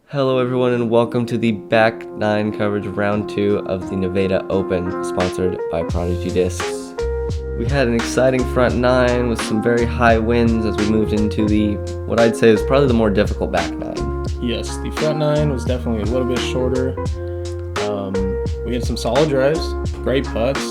Hello everyone and welcome to the back nine coverage of round 2 of the Nevada Open, sponsored by Prodigy Discs. We had an exciting front nine with some very high winds as we moved into the, what I'd say is probably the more difficult back nine. Yes, the front nine was definitely a little bit shorter. We had some solid drives, great putts.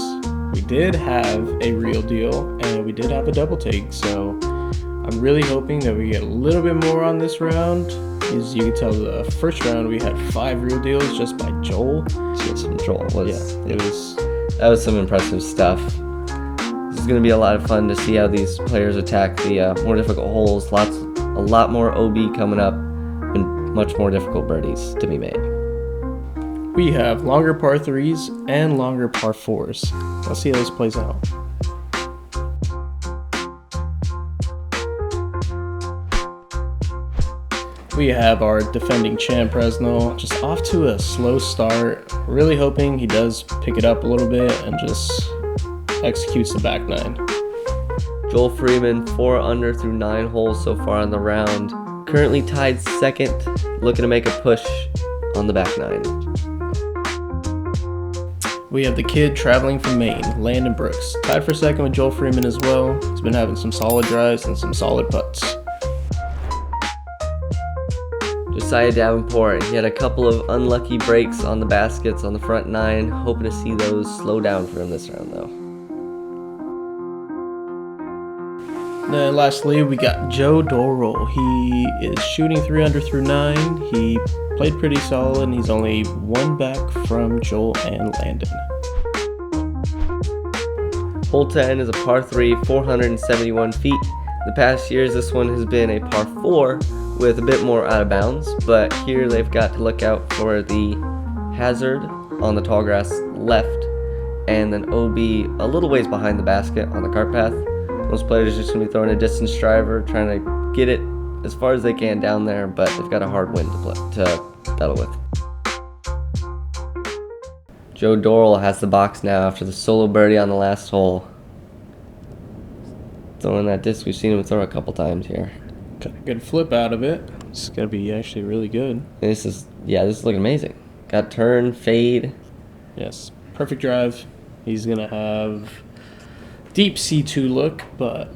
We did have a real deal and we did have a double take, so I'm really hoping that we get a little bit more on this round. As you can tell, the first round we had 5 real deals just by Joel. Just from Joel. That was some impressive stuff. This is going to be a lot of fun to see how these players attack the more difficult holes. A lot more OB coming up and much more difficult birdies to be made. We have longer par 3s and longer par 4s. Let's see how this plays out. We have our defending champ Presnell just off to a slow start. Really hoping he does pick it up a little bit and just executes the back nine. Joel Freeman, 4 under through 9 holes so far in the round. Currently tied second, looking to make a push on the back nine. We have the kid traveling from Maine, Landon Brooks, tied for second with Joel Freeman as well. He's been having some solid drives and some solid putts. Josiah Davenport, he had a couple of unlucky breaks on the baskets on the front nine. Hoping to see those slow down for him this round though. Then lastly, we got Joe Dorrell. He is shooting 3 under through 9. He played pretty solid and he's only 1 back from Joel and Landon. Hole 10 is a par 3, 471 feet. The past years, this one has been a par 4 with a bit more out of bounds, but here they've got to look out for the hazard on the tall grass left, and then OB a little ways behind the basket on the cart path. Most players are just going to be throwing a distance driver, trying to get it as far as they can down there, but they've got a hard wind to battle with. Joe Dorrell has the box now after the solo birdie on the last hole. Throwing that disc, we've seen him throw a couple times here. Got a good flip out of it. It's going to be actually really good. This is looking amazing. Got turn, fade. Yes, perfect drive. He's going to have deep C2 look, but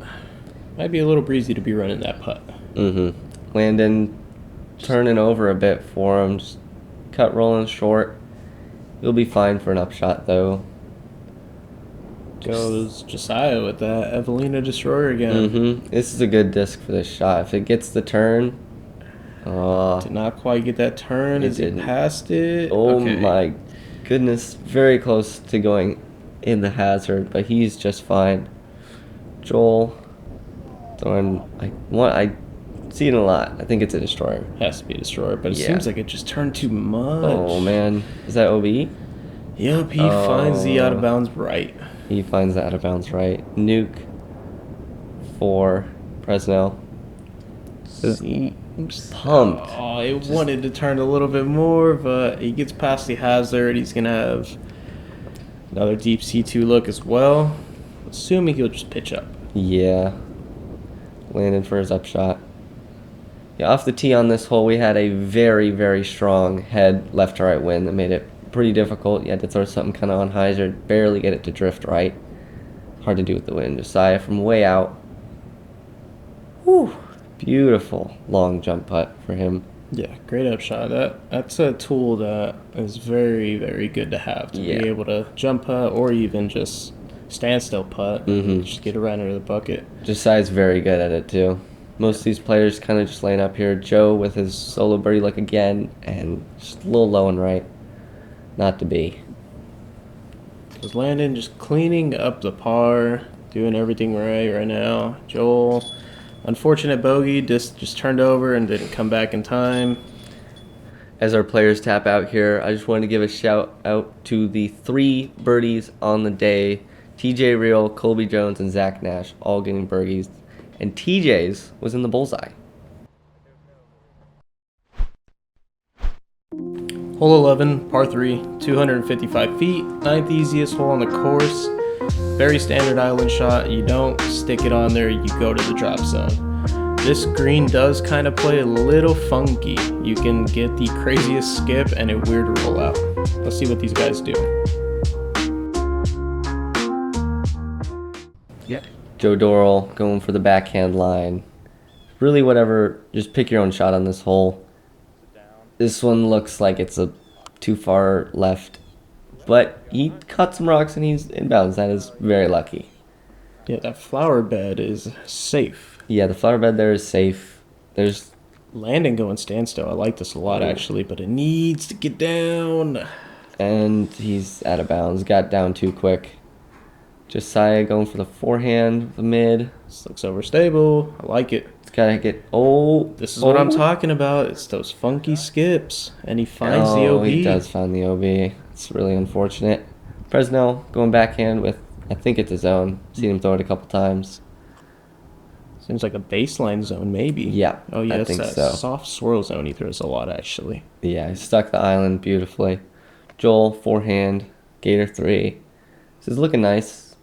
might be a little breezy to be running that putt. Landon turning over a bit for him. Just cut rolling short. He'll be fine for an upshot though. Goes Josiah with that Evelina Destroyer again. This is a good disc for this shot. If it gets the turn. Did not quite get that turn. Is it past it? Oh my goodness. Very close to going in the hazard, but he's just fine. Joel throwing. I see it a lot. I think it's a Destroyer. Has to be a Destroyer, but it seems like it just turned too much. Oh man. Is that OB? Yep, he finds the out of bounds right. He finds the out of bounds right. Nuke for Presnell. Pumped. Oh, it wanted to turn a little bit more, but he gets past the hazard. He's going to have another deep C2 look as well. Assuming he'll just pitch up. Yeah. Landon for his upshot. Yeah, off the tee on this hole, we had a very, very strong head left to right wind that made it pretty difficult. You had to throw something kind of on hyzer, barely get it to drift right. Hard to do with the wind. Josiah from way out. Whew. Beautiful long jump putt for him. Yeah, great upshot. That's a tool that is very, very good to have, to be able to jump putt or even just standstill putt. Just get it right under the bucket. Josiah's very good at it too. Most of these players kind of just laying up here. Joe with his solo birdie look again, and just a little low and right. Not to be. Because Landon just cleaning up the par, doing everything right now. Joel, unfortunate bogey, just turned over and didn't come back in time. As our players tap out here, I just wanted to give a shout out to the 3 birdies on the day. TJ Real, Colby Jones, and Zach Nash all getting birdies. And TJ's was in the bullseye. Hole 11, par 3, 255 feet, 9th easiest hole on the course. Very standard island shot. You don't stick it on there, you go to the drop zone. This green does kind of play a little funky. You can get the craziest skip and a weird rollout. Let's see what these guys do. Yeah. Joe Dorrell going for the backhand line. Really whatever, just pick your own shot on this hole. This one looks like it's too far left, but he caught some rocks and he's inbounds. That is very lucky. Yeah, that flower bed is safe. Yeah, the flower bed there is safe. There's Landon going standstill. I like this a lot, actually, but it needs to get down. And he's out of bounds. Got down too quick. Josiah going for the forehand, the mid. This looks overstable. I like it. It's gotta get. Oh, This is what I'm talking about. It's those funky skips, and he finds the OB. He does find the OB. It's really unfortunate. Presnell going backhand with, I think it's a zone. Seen him throw it a couple times. Seems like a baseline zone, maybe. Yeah, Oh yeah, I it's think that so. soft swirl zone he throws a lot, actually. Yeah, he stuck the island beautifully. Joel, forehand, Gator 3. This is looking nice.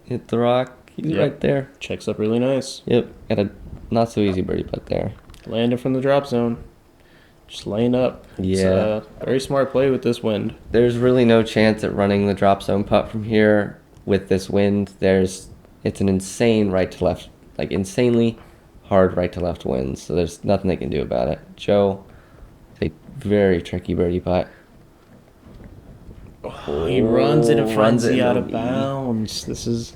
Hit the rock. He's Yep. right there. Checks up really nice. Yep, got a not so easy birdie putt there. Landing from the drop zone. Just laying up. It's Yeah. a very smart play with this wind. There's really no chance at running the drop zone putt from here with this wind. It's an insane right to left, like insanely hard right to left wind. So there's nothing they can do about it. Joe, a very tricky birdie putt. Oh, he runs it and runs finds it the out of in. bounds.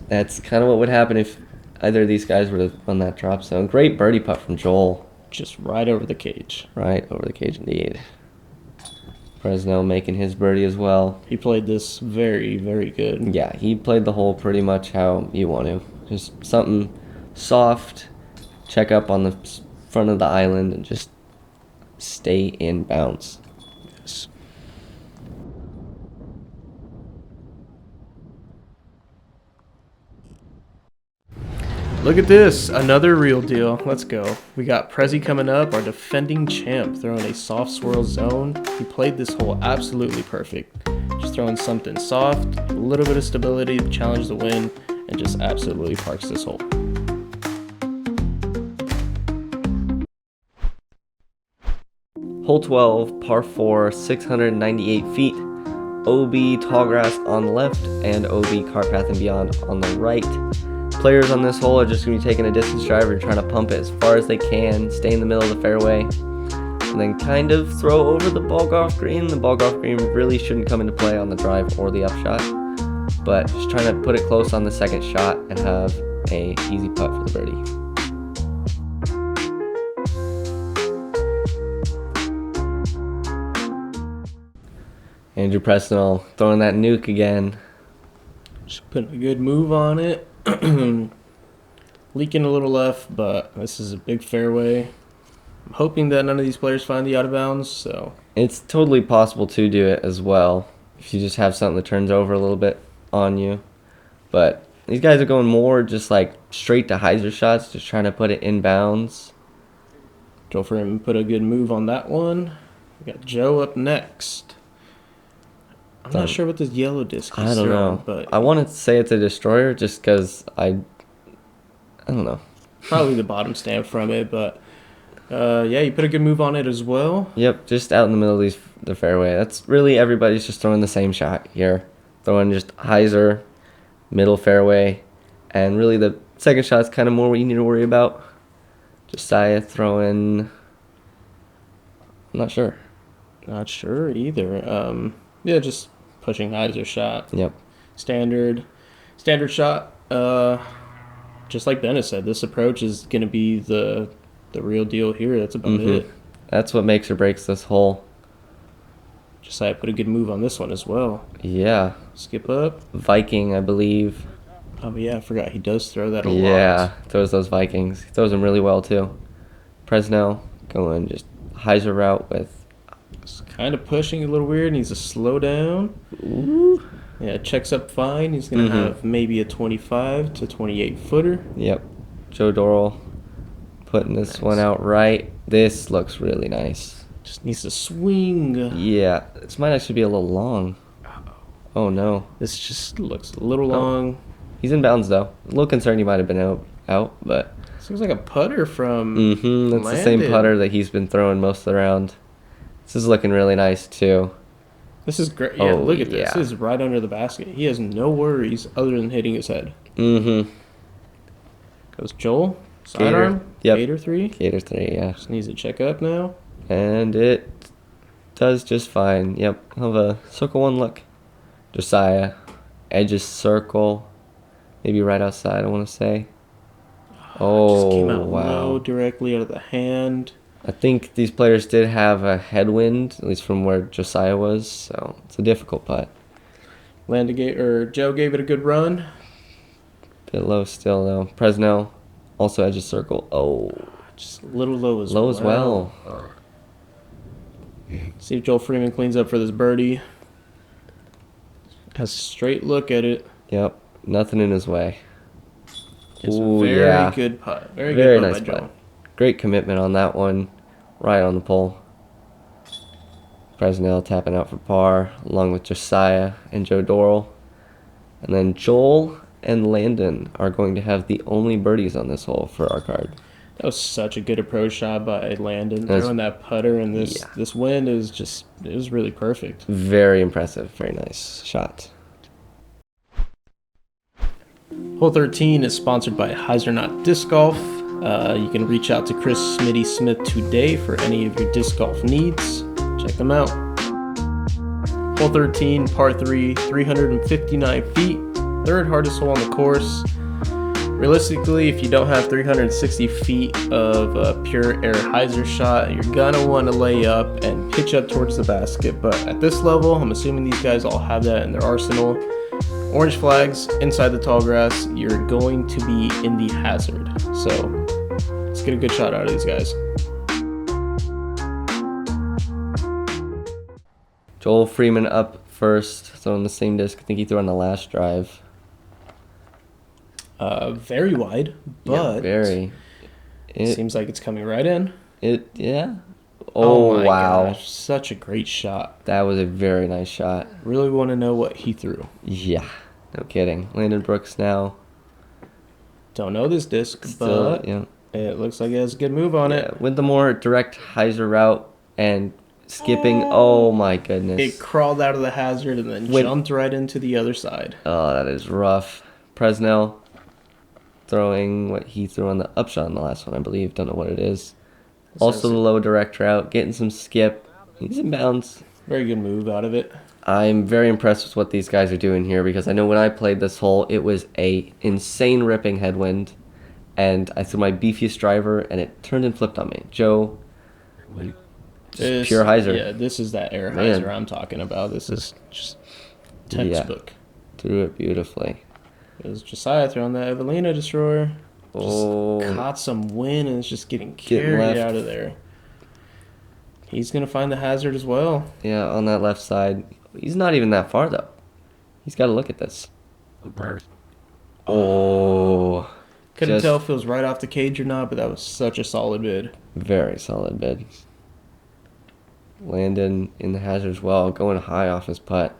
That's kind of what would happen if either of these guys would have run that drop zone. Great birdie putt from Joel. Just right over the cage. Right over the cage indeed. Presnell making his birdie as well. He played this very, very good. Yeah, he played the hole pretty much how you want to. Just something soft, check up on the front of the island, and just stay in bounds. Yes. Look at this, another real deal. Let's go. We got Prezi coming up, our defending champ, throwing a soft swirl zone. He played this hole absolutely perfect. Just throwing something soft, a little bit of stability to challenge the wind, and just absolutely parks this hole. Hole 12, par 4, 698 feet. OB Tallgrass on the left and OB Cart Path and Beyond on the right. Players on this hole are just going to be taking a distance driver and trying to pump it as far as they can, stay in the middle of the fairway, and then kind of throw over the ball golf green. The ball golf green really shouldn't come into play on the drive or the upshot, but just trying to put it close on the second shot and have a easy putt for the birdie. Andrew Presnell throwing that nuke again. Just putting a good move on it. Leaking a little left, but this is a big fairway. I'm hoping that none of these players find the out of bounds, so. It's totally possible to do it as well if you just have something that turns over a little bit on you. But these guys are going more just like straight to hyzer shots, just trying to put it in bounds. Joe Freeman put a good move on that one. We got Joe up next. I'm not sure what this yellow disc is. I don't know, but I want to say it's a destroyer just because I don't know. probably the bottom stamp from it, but yeah, you put a good move on it as well. Yep, just out in the middle of the fairway. That's really everybody's just throwing the same shot here. Throwing just hyzer, middle fairway, and really the second shot's kind of more what you need to worry about. Josiah throwing, I'm not sure. Not sure either. Yeah, just pushing hyzer shot. Yep. Standard shot. Just like Bennett said, this approach is going to be the real deal here. That's about it. That's what makes or breaks this hole. Josiah put a good move on this one as well. Yeah. Skip up. Viking, I believe. Oh, yeah, I forgot. He does throw that a lot. Yeah, throws those Vikings. He throws them really well, too. Presnell going just hyzer route with... It's kind of pushing a little weird. Needs to slow down. Ooh. Yeah, checks up fine. He's going to have maybe a 25 to 28 footer. Yep. Joe Dorrell putting this one out right. This looks really nice. Just needs to swing. Yeah, this might actually be a little long. Oh, no. This just looks a little long. He's in bounds, though. A little concerned he might have been out, but... This looks like a putter from That's the same Landon. putter that he's been throwing most of the round. This is looking really nice, too. This is great. Yeah, Oh, look at this. yeah. This is right under the basket. He has no worries other than hitting his head. Mm-hmm. Goes Joel. Gator. Sidearm. Yep. Gator 3. Gator 3, yeah. Just needs to check up now. And it does just fine. Yep. Have a circle 1 look. Josiah. Edges circle. Maybe right outside, I want to say. Just came Oh, out wow. low, directly out of the hand. I think these players did have a headwind, at least from where Josiah was, so it's a difficult putt. Joe gave it a good run. Bit low still, though. Presnell, also edges circle. Oh, Just a little low as low as well. See if Joel Freeman cleans up for this birdie. Has a straight look at it. Yep, nothing in his way. It's Ooh, a very yeah. good putt. Very Very good putt nice by Joel. putt. Great commitment on that one. Right on the pole. Presnell tapping out for par, along with Josiah and Joe Dorrell. And then Joel and Landon are going to have the only birdies on this hole for our card. That was such a good approach shot by Landon. That's- Throwing that putter and this Yeah. this wind is just, it was really perfect. Very impressive. Very nice shot. Hole 13 is sponsored by Heisernaut Disc Golf. You can reach out to Chris Smitty Smith today for any of your disc golf needs. Check them out. Hole 13, par 3, 359 feet. Third hardest hole on the course. Realistically, if you don't have 360 feet of a pure air hyzer shot, you're gonna want to lay up and pitch up towards the basket. But at this level, I'm assuming these guys all have that in their arsenal. Orange flags inside the tall grass, you're going to be in the hazard. So let's get a good shot out of these guys. Joel Freeman up first, throwing the same disc. I think he threw on the last drive. Very wide, but Yeah, very. It, seems like it's coming right in. yeah. Oh, my wow. gosh, such a great shot. That was a very nice shot. Really want to know what he threw. Yeah, no kidding. Landon Brooks now. Don't know this disc, Still, but yeah. it looks like it has a good move on Yeah, it. with the more direct hyzer route and skipping. Oh my goodness. It crawled out of the hazard and then jumped right into the other side. Oh, that is rough. Presnell throwing what he threw on the upshot on the last one, I believe. Don't know what it is. Also the low direct route, getting some skip. He's in bounds. Very good move out of it. I'm very impressed with what these guys are doing here because I know when I played this hole, it was a insane ripping headwind, and I threw my beefiest driver, and it turned and flipped on me. Joe, just pure hyzer. Yeah, this is that air Man. hyzer I'm talking about. This is just textbook. Threw it beautifully. It was Josiah throwing that Evelina destroyer. Just Oh, caught some wind and it's just getting Getting carried left. out of there. He's going to find the hazard as well. yeah, on that left side. He's not even that far, though. He's got to look at this. Oh, Couldn't just tell if it was right off the cage or not, but that was such a solid bid. very solid bid. Landon in the hazard as well, going high off his putt.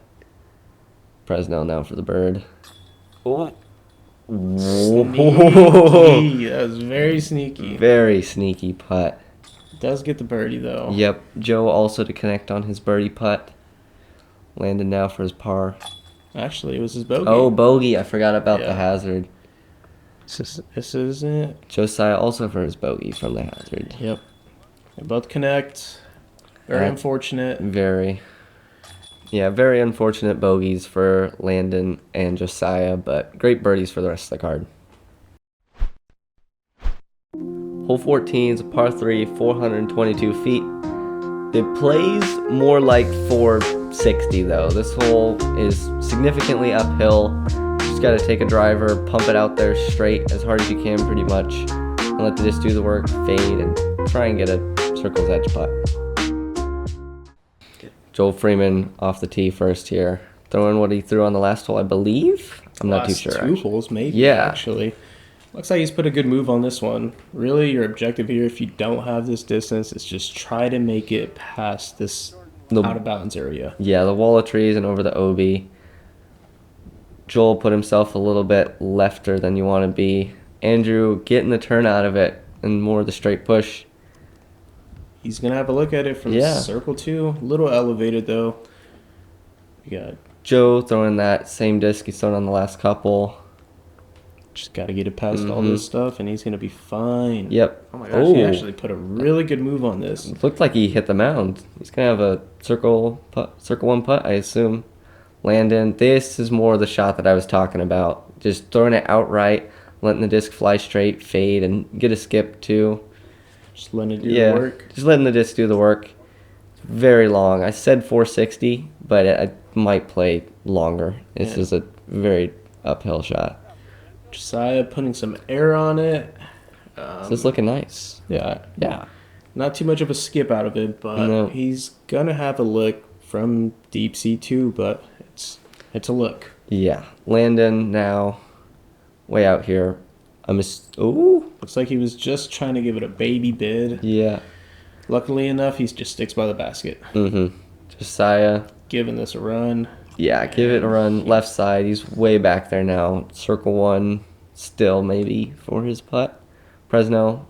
Presnell now for the bird. Oh. Sneaky. That was very sneaky. Very sneaky putt. Does get the birdie, though. Yep, Joe also to connect on his birdie putt. Landon now for his par. Actually, it was his bogey. Oh, bogey. I forgot about the Yeah. hazard. This is it. Josiah also for his bogey from the hazard. Yep. They both connect. Very unfortunate. Very unfortunate bogeys for Landon and Josiah, but great birdies for the rest of the card. Hole 14 is a par 3, 422 feet. It plays more like 460 though. This hole is significantly uphill. Just got to take a driver, pump it out there straight as hard as you can pretty much, and let the disc do the work, fade, and try and get a circle's edge putt. Joel Freeman off the tee first here. Throwing what he threw on the last hole, I believe. I'm not too Last sure. Two Actually. holes, maybe. Yeah. Actually, looks like he's put a good move on this one. Really, your objective here, if you don't have this distance, is just try to make it past this out of bounds area. Yeah, the wall of trees and over the OB. Joel put himself a little bit lefter than you want to be. Andrew getting the turn out of it and more of the straight push. He's going to have a look at it from circle 2. A little elevated, though. You got Joe throwing that same disc he's thrown on the last couple. Just got to get it past all this stuff, and he's going to be fine. Yep. Oh, my gosh. He actually put a really good move on this. It looked like he hit the mound. He's going to have a circle 1 putt, I assume. Landon, this is more the shot that I was talking about. Just throwing it outright, letting the disc fly straight, fade, and get a skip, too. Just letting it do the work. Just letting the disc do the work. It's very long. I said 460, but I might play longer. This is a very uphill shot. Josiah putting some air on it. This is looking nice. Yeah. Not too much of a skip out of it, but he's going to have a look from deep C2, but it's a look. Yeah. Landon now way out here. Looks like he was just trying to give it a baby bid. Yeah. Luckily enough, he just sticks by the basket. Josiah. Giving this a run. Yeah, give it a run. Left side. He's way back there now. Circle 1 still maybe for his putt. Presnell.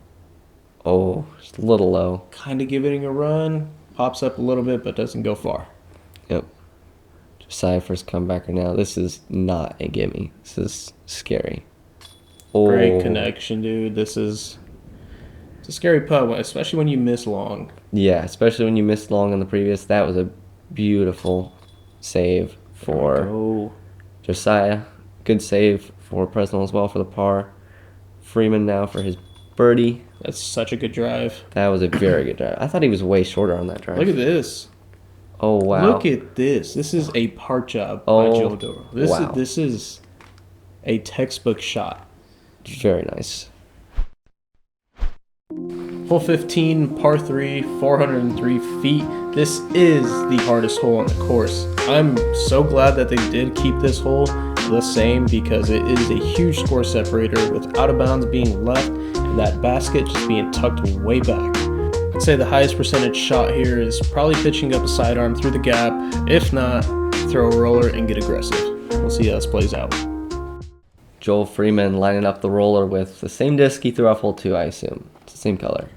Oh, just a little low. Kind of giving it a run. Pops up a little bit, but doesn't go far. Yep. Josiah first comebacker now. This is not a gimme. This is scary. Great connection, dude. It's a scary putt, especially when you miss long. Yeah, especially when you missed long on the previous. That was a beautiful save for Josiah. Good save for Presnell as well for the par. Freeman now for his birdie. That's such a good drive. That was a very good drive. I thought he was way shorter on that drive. Look at this. Oh, wow. Look at this. This is a part job by Joe Dorrell. This is a textbook shot. Very nice. Hole 15, par 3, 403 feet. This is the hardest hole on the course. I'm so glad that they did keep this hole the same because it is a huge score separator with out of bounds being left and that basket just being tucked way back. I'd say the highest percentage shot here is probably pitching up a sidearm through the gap. If not, throw a roller and get aggressive. We'll see how this plays out. Joel Freeman lining up the roller with the same disc he threw off hole 2, I assume. It's the same color.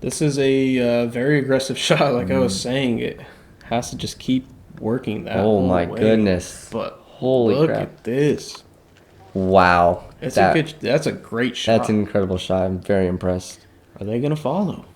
This is a very aggressive shot, like I was saying. It has to just keep working that Oh my goodness. But holy look crap. at this. Wow. That's a great shot. That's an incredible shot. I'm very impressed. Are they going to follow?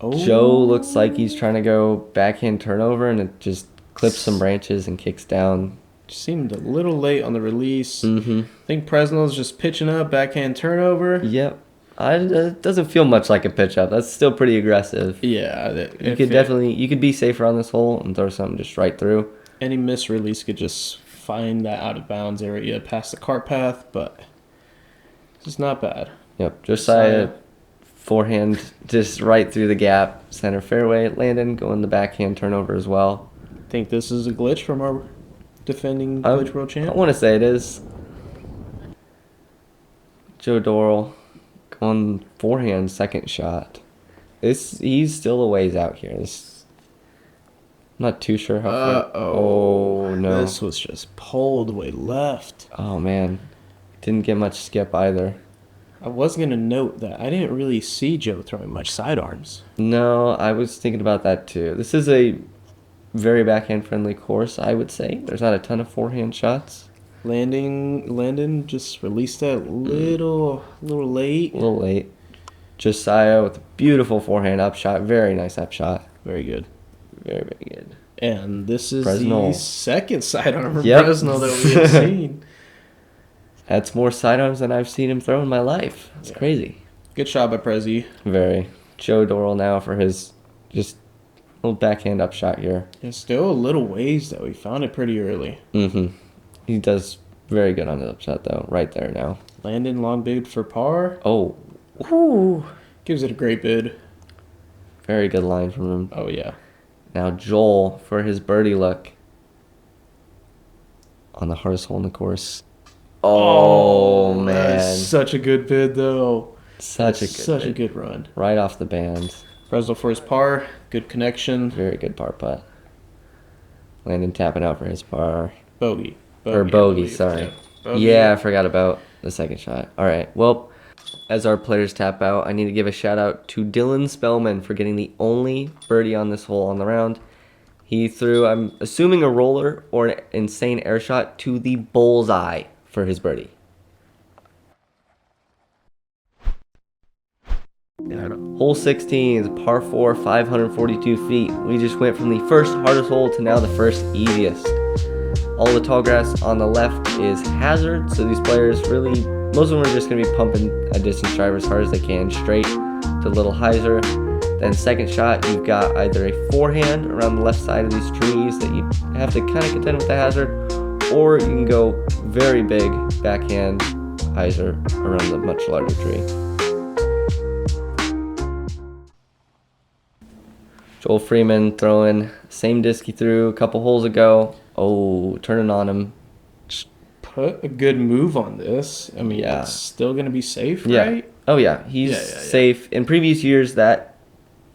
Oh. Joe looks like he's trying to go backhand turnover, and it just clips some branches and kicks down. Seemed a little late on the release. I think Presnell's just pitching up, backhand turnover. Yep. It doesn't feel much like a pitch up. That's still pretty aggressive. Yeah. You could be safer on this hole and throw something just right through. Any missed release could just find that out of bounds area past the cart path, but it's just not bad. Yep. Josiah forehand just right through the gap, center fairway. Landon going the backhand turnover as well. I think this is a glitch from our defending glitch world champ. I want to say it is. Joe Dorrell going forehand second shot. He's still a ways out here. I'm not too sure how far. Oh no! This was just pulled way left. Oh man, didn't get much skip either. I was gonna note that I didn't really see Joe throwing much sidearms. No, I was thinking about that too. This is a very backhand friendly course, I would say. There's not a ton of forehand shots. Landon just released that little late. A little late. Josiah with a beautiful forehand upshot. Very nice upshot. Very good. Very, very good. And this is Presnell. the second sidearm from Presnell that we have seen. That's more sidearms than I've seen him throw in my life. It's crazy. Good shot by Prezi. Very. Joe Dorrell now for his just little backhand upshot here. It's still a little ways, though. He found it pretty early. He does very good on the upshot, though. Right there now. Landon long bid for par. Oh. Woo. Gives it a great bid. Very good line from him. Oh, yeah. Now Joel for his birdie look on the hardest hole in the course. Oh man. That's such a good bid, though. Such a good run. Right off the band. Presnell for his par. Good connection. Very good par putt. Landon tapping out for his par. Bogey. Or bogey, sorry. Yeah, bogey. Yeah, I forgot about the second shot. All right. Well, As our players tap out, I need to give a shout out to Dylan Spellman for getting the only birdie on this hole on the round. He threw, I'm assuming, a roller or an insane air shot to the bullseye for his birdie. Hole 16 is a par 4, 542 feet. We just went from the first hardest hole to now the first easiest. All the tall grass on the left is hazard, so these players really, most of them are just going to be pumping a distance driver as hard as they can, straight to little hyzer. Then second shot, you've got either a forehand around the left side of these trees that you have to kind of contend with the hazard, or you can go very big backhand hyzer around the much larger tree. Joel Freeman throwing same disc he threw a couple holes ago. Oh, turning on him. Just put a good move on this. I mean, Yeah. it's still going to be safe, Yeah. right? Oh, yeah. He's safe. In previous years, that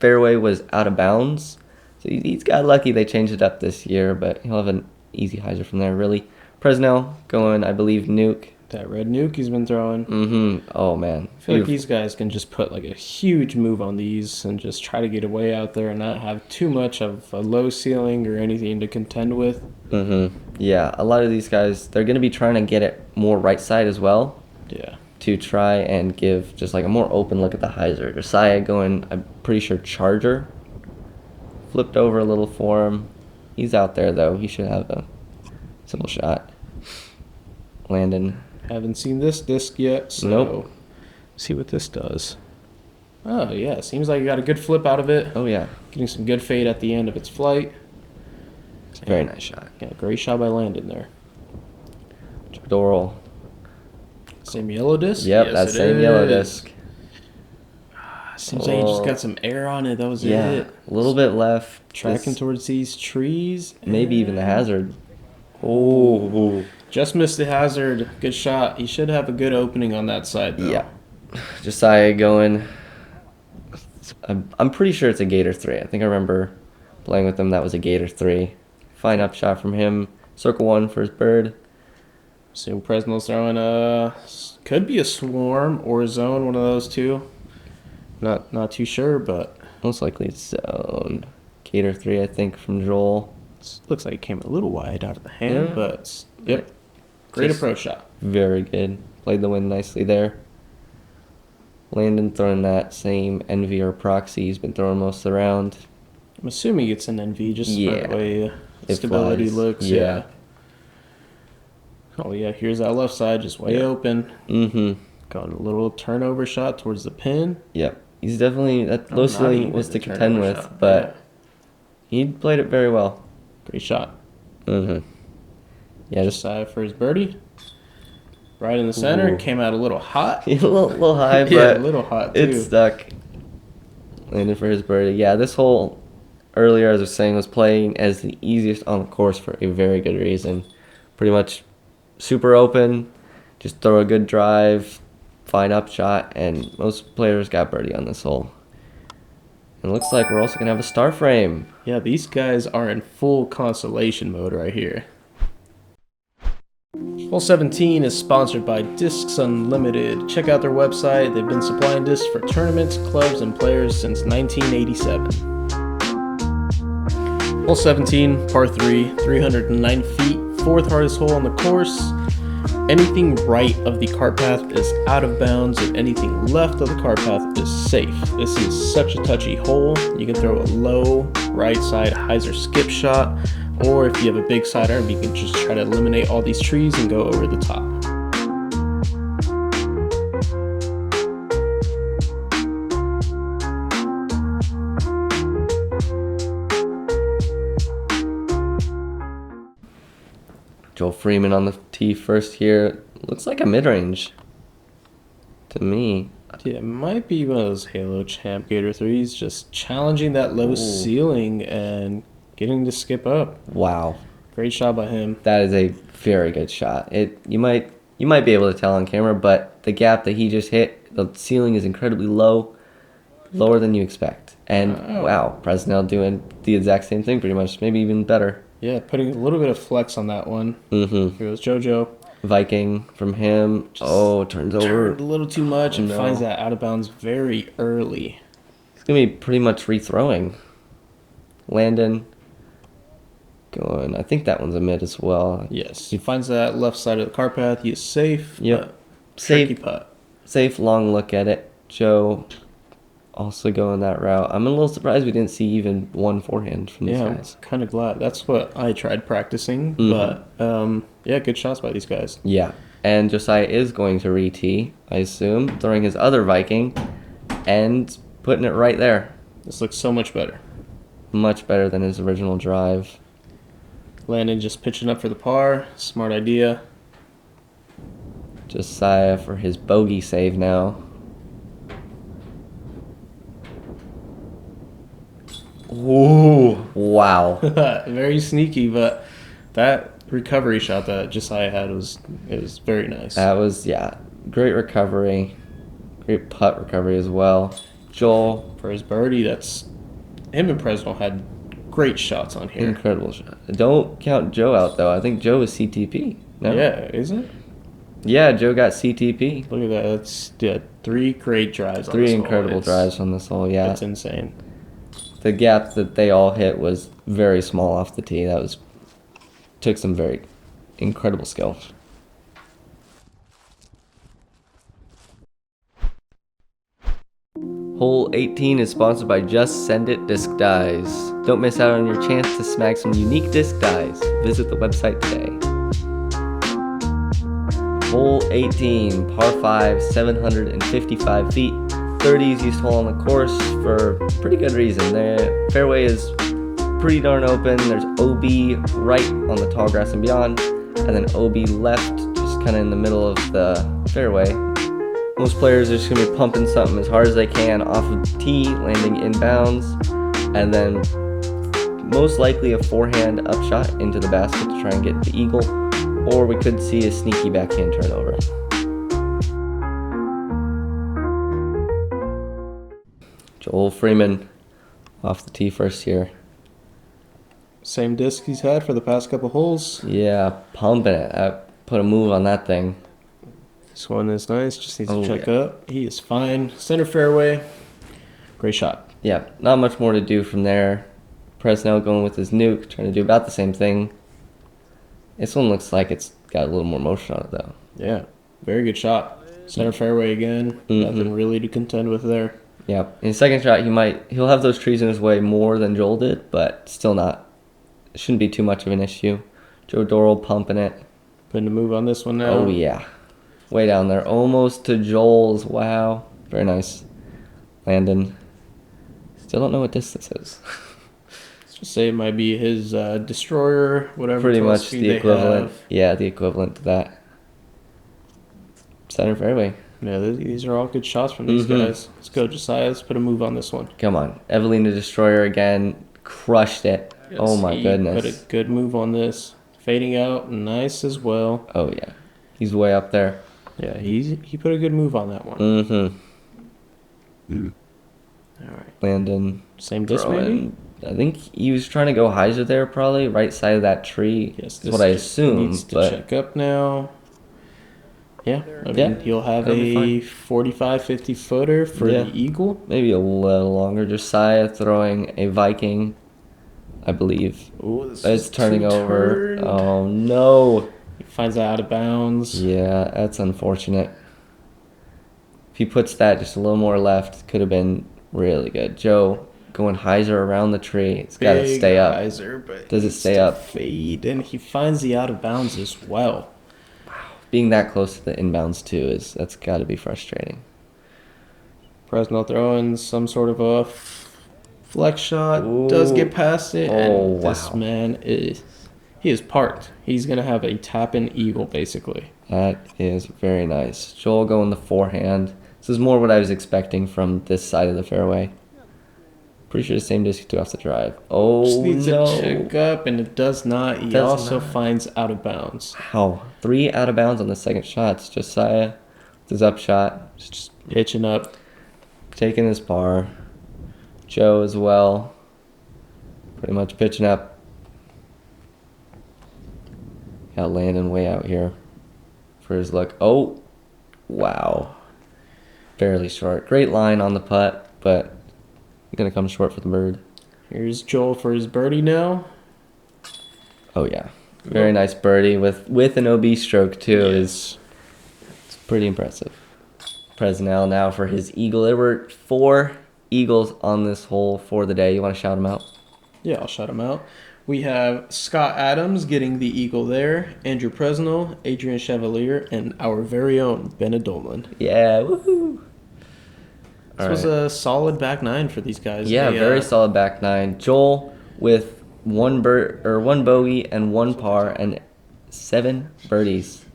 fairway was out of bounds. So he's got lucky they changed it up this year, but he'll have an easy hyzer from there, really. Presnell going, I believe, nuke. That red nuke he's been throwing. Mm-hmm. Oh, man. I feel like these guys can just put like a huge move on these and just try to get away out there and not have too much of a low ceiling or anything to contend with. Mm-hmm. Yeah, a lot of these guys, they're going to be trying to get it more right side as well. Yeah. To try and give just like a more open look at the hyzer. Josiah going, I'm pretty sure charger. Flipped over a little for him. He's out there though. He should have a simple shot. Landon. Haven't seen this disc yet, so Nope. see what this does. Oh, yeah. Seems like you got a good flip out of it. Oh yeah. Getting some good fade at the end of its flight. It's a very nice shot. Yeah, great shot by Landon there. Dorrell. Same yellow disc? Yep, Yes, that it same yellow is. disc. Seems like you just got some air on it. That was Yeah, it. a little bit left. Tracking Just towards these trees. maybe even the hazard. Oh. Just missed the hazard. Good shot. He should have a good opening on that side, though. Yeah. Josiah going. I'm pretty sure it's a Gator 3. I think I remember playing with him. That was a Gator 3. Fine up shot from him. Circle 1 for his bird. So Presnell's throwing could be a swarm or a zone, one of those two. Not too sure, but Most likely it's zone. Gator 3, I think, from Joel. looks like it came a little wide out of the hand, Yeah. but yep. Great Just approach shot. Very good. Played the wind nicely there. Landon throwing that same Envy or Proxy he's been throwing most of the round. I'm assuming it's an NV, just by Yeah. the way It stability flies. looks. Yeah. Oh yeah, here's that left side, just way open. Mm-hmm. Got a little turnover shot towards the pin. Yep. He's definitely, that low Not ceiling even was the to contend turnover with, shot, but he played it very well. Great shot. Mm-hmm. Yeah, just Josiah for his birdie. Right in the center. Ooh. Came out a little hot. a little high, but Yeah, a little hot, too. it stuck. Landon for his birdie. Yeah, this hole earlier, as I was saying, was playing as the easiest on the course for a very good reason. Pretty much super open, just throw a good drive, fine up shot, and most players got birdie on this hole. And it looks like we're also going to have a star frame. Yeah, these guys are in full consolation mode right here. Hole 17 is sponsored by Discs Unlimited. Check out their website. They've been supplying discs for tournaments, clubs, and players since 1987. Hole 17, par 3, 309 feet, fourth hardest hole on the course. Anything right of the cart path is out of bounds, and anything left of the cart path is safe. This is such a touchy hole. You can throw a low right side hyzer skip shot, or if you have a big side arm, you can just try to eliminate all these trees and go over the top. Joel Freeman on the tee first here. Looks like a mid-range to me. Yeah, it might be one of those Halo Champ Gator 3s, just challenging that low ceiling and getting to skip up. Wow. Great shot by him. That is a very good shot. You might be able to tell on camera, but the gap that he just hit, the ceiling is incredibly low, lower than you expect. And wow, Presnell doing the exact same thing pretty much, maybe even better. Yeah, putting a little bit of flex on that one. Mm-hmm. Here goes JoJo. Viking from him. Turns over. Turned a little too much and No. finds that out of bounds very early. He's going to be pretty much rethrowing. Landon going. I think that one's a mid as well. Yes, he finds that left side of the car path. He is safe. Yep. Tricky Safe, putt. safe, long look at it. Joe also going that route. I'm a little surprised we didn't see even one forehand from these Yeah, guys. I'm kind of glad. That's what I tried practicing. Mhm. But, yeah, good shots by these guys. Yeah. And Josiah is going to re-tee, I assume, throwing his other Viking and putting it right there. This looks so much better. Much better than his original drive. Landon just pitching up for the par. Smart idea. Josiah for his bogey save now. Ooh, wow. Very sneaky, but that recovery shot that Josiah had was very nice. That was, great recovery. Great putt recovery as well. Joel, For his birdie, that's him and Presnell had great shots on here. incredible shot. Don't count Joe out, though. I think Joe is CTP. No? Yeah, isn't it? Yeah, Joe got CTP. Look at that. That's 3 great drives. On Three this hole. incredible drives on this hole, yeah. That's insane. The gap that they all hit was very small off the tee. Took some very incredible skill. Hole 18 is sponsored by Just Send It Disc Dies. Don't miss out on your chance to snag some unique disc dies. Visit the website today. Hole 18, par 5, 755 feet. 30 easiest hole on the course for pretty good reason. The fairway is pretty darn open. There's OB right on the tall grass and beyond, and then OB left, just kind of in the middle of the fairway. Most players are just going to be pumping something as hard as they can off of the tee, landing inbounds, and then most likely a forehand upshot into the basket to try and get the eagle, or we could see a sneaky backhand turnover. Joel Freeman off the tee first here. Same disc he's had for the past couple holes. Yeah, pumping it. I put a move on that thing. This one is nice. Just needs Oh, to check yeah. up. He is fine. Center fairway. Great shot. Yeah, not much more to do from there. Presnell going with his nuke, trying to do about the same thing. This one looks like it's got a little more motion on it, though. Yeah, very good shot. Center fairway again. Nothing really to contend with there. Yeah, in his second shot, he'll have those trees in his way more than Joel did, but still not. It shouldn't be too much of an issue. Joe Dorrell pumping it. Putting a move on this one now. Oh, yeah. Way down there. Almost to Joel's. Wow. Very nice. Landon. Still don't know what distance is. Let's just say it might be his destroyer, whatever. Pretty top much speed the they equivalent. have. Yeah, the equivalent to that. Center fairway. Yeah, these are all good shots from these guys. Let's go, Josiah. Let's put a move on this one. Come on. Evelina Destroyer again. Crushed it. Yes, Oh my he goodness. Put a good move on this. Fading out, nice as well. Oh yeah. He's way up there. Yeah, he put a good move on that one. Mm-hmm. All right. Landon. Same disc maybe? throwing. I think he was trying to go hyzer there probably. Right side of that tree. Yes, That's what I assume. Needs to But check up now. Yeah, I Yeah, mean, he'll have that'll be a 45, 50 footer for Yeah. the eagle. maybe a little longer. Josiah throwing a Viking, I believe. Ooh, this It's is turning over. two-turn. Oh no. He finds that out of bounds. Yeah, that's unfortunate. If he puts that just a little more left, could have been really good. Joe going hyzer around the tree. It's got to Big stay up. riser, but Does it needs stay to up? Fade, and he finds the out of bounds as well. Being that close to the inbounds too that's got to be frustrating. Presnell throwing some sort of a flex shot. Does Ooh. get past it. Oh, And this wow. man he is parked. He's going to have a tap-in eagle, basically. That is very nice. Joel going the forehand. This is more what I was expecting from this side of the fairway. Pretty sure the same disc he threw off the drive. Just Oh needs no. to check up, and it does not. He Does also not. finds out of bounds. Wow. 3 out of bounds on the second shots. Josiah with his upshot. Just hitching up. Taking his par. Joe as well. Pretty much pitching up. Got Landon way out here. for his look. Oh, wow. Barely short. Great line on the putt, but going to come short for the bird. Here's Joel for his birdie now. Oh, yeah. Very nice birdie with an OB stroke, too. It's pretty impressive. Presnell now for his eagle. There were 4 eagles on this hole for the day. You want to shout them out? Yeah, I'll shout them out. We have Scott Adams getting the eagle there, Andrew Presnell, Adrian Chevalier, and our very own Bennett Doemland. Yeah, woohoo! This was a solid back 9 for these guys. Yeah, very solid back 9. Joel with 1 bogey and 1 par and 7 birdies.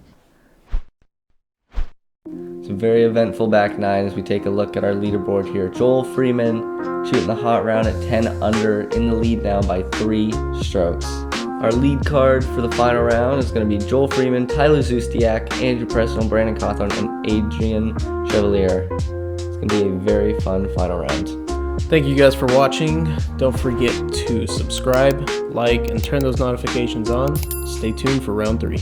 It's a very eventful back 9 as we take a look at our leaderboard here. Joel Freeman shooting the hot round at 10 under, in the lead now by 3 strokes. Our lead card for the final round is going to be Joel Freeman, Tyler Zustiak, Andrew Presnell, Brandon Cawthorn, and Adrian Chevalier. It's going to be a very fun final round. Thank you guys for watching. Don't forget to subscribe, like, and turn those notifications on. Stay tuned for round 3.